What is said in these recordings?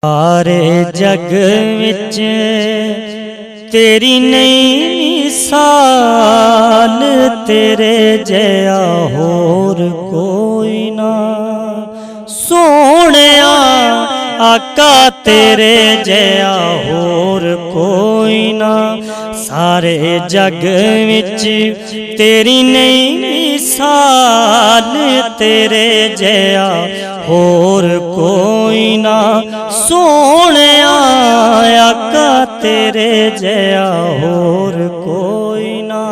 सारे जग विच तेरी नहीं मिसाल, तेरे जया होर कोई ना। सोहणिया आका तेरे जया होर कोई ना। सारे जग विच तेरी नहीं मिसाल, तेरे जया होर कोई ना। सोहणिया आका तेरे जया होर कोई ना।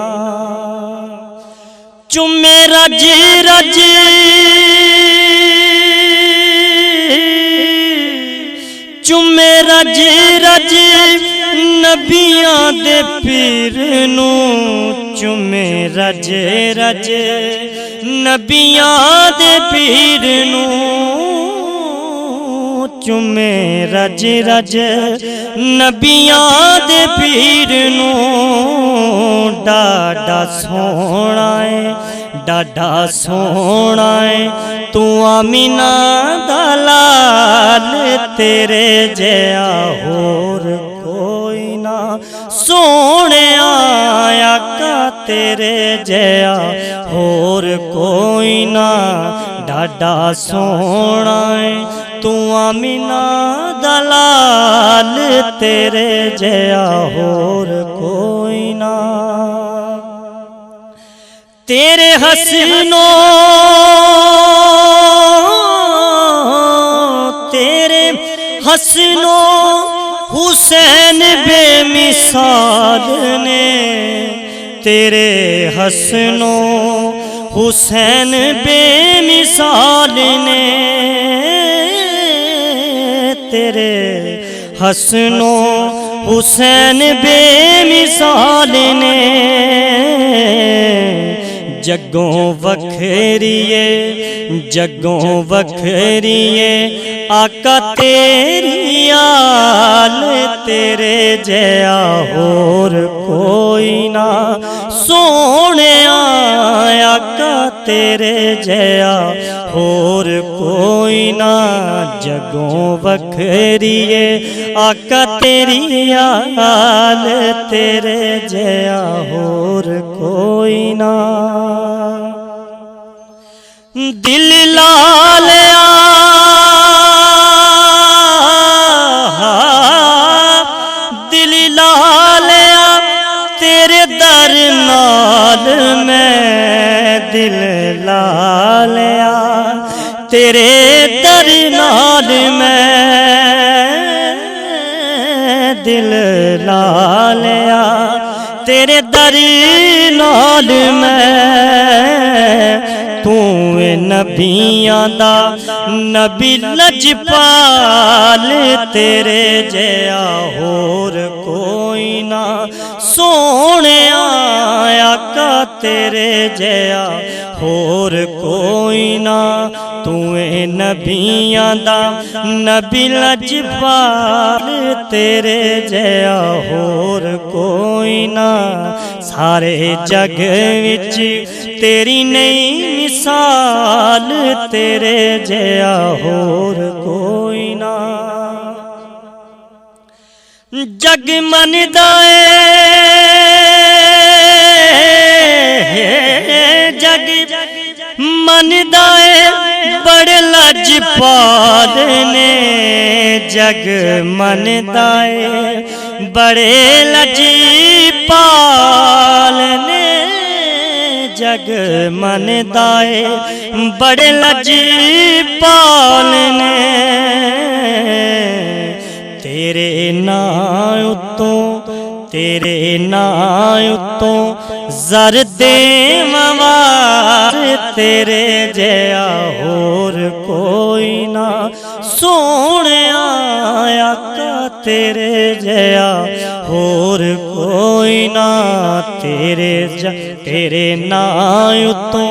चुम्मे रज रज चुम्मे रज रज नबियां दे पीर नू। चुम्मे रज रज नबियां दे पीर नू। चुम्मे रज रज नबियां दे पीर नू। डाडा सोहना है, डाडा सोहना है तू आमीना दा लाल, तेरे जया होर कोई ना। सोहणिया आका तेरे जया होर कोई ना। डाडा सोहना है तू आमीना दा लाल, तेरे जया होर कोई ना। तेरे हसनो तेरे हसनो हुसैन बेमिसाल ने। तेरे हसनो हुसैन बेमिसाल ने। तेरे हसनो हुसैन बेमिसाल ने। जगों वखरिए जगों वखरिए आका तेरी आल, तेरे जया होर कोई ना। सोहणिया आका तेरे जया होर कोई ना। जगों वखरिए आका तेरी आल, तेरे जया होर कोई ना। दिल लालिया दिल लालिया तेरे दर नाल मैं। दिल लालिया तेरे दर नाल मैं। दिल लालिया तेरे दर नाल मैं। तू नबियां दा नबी लजपाल, तेरे जया होर कोई ना। सोहणिया आका तेरे जया होर कोई ना। तू नबियां दा नबी लजपाल, तेरे जया होर कोई ना। सारे जग विच तेरी नहीं मिसाल, तेरे जया होर कोई ना। जग मनदा जग मनदा बड़े लजपाल ने। जग मनदा बड़े लजपाल ने। जग मनदा बड़े लजपाल ने। तेरे नां उत्तों तेरे नां उत्तों ज़र देवार, तेरे जया होर कोई ना। सोहणिया आका तेरे जया होर कोई ना। तेरे नां उत्तों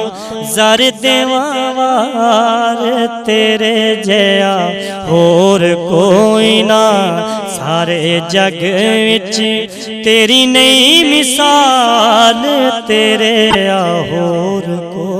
ज़र देवार, तेरे जया होर कोई ना। सारे जग विच तेरी नहीं मिसाल, तेरे जया होर कोई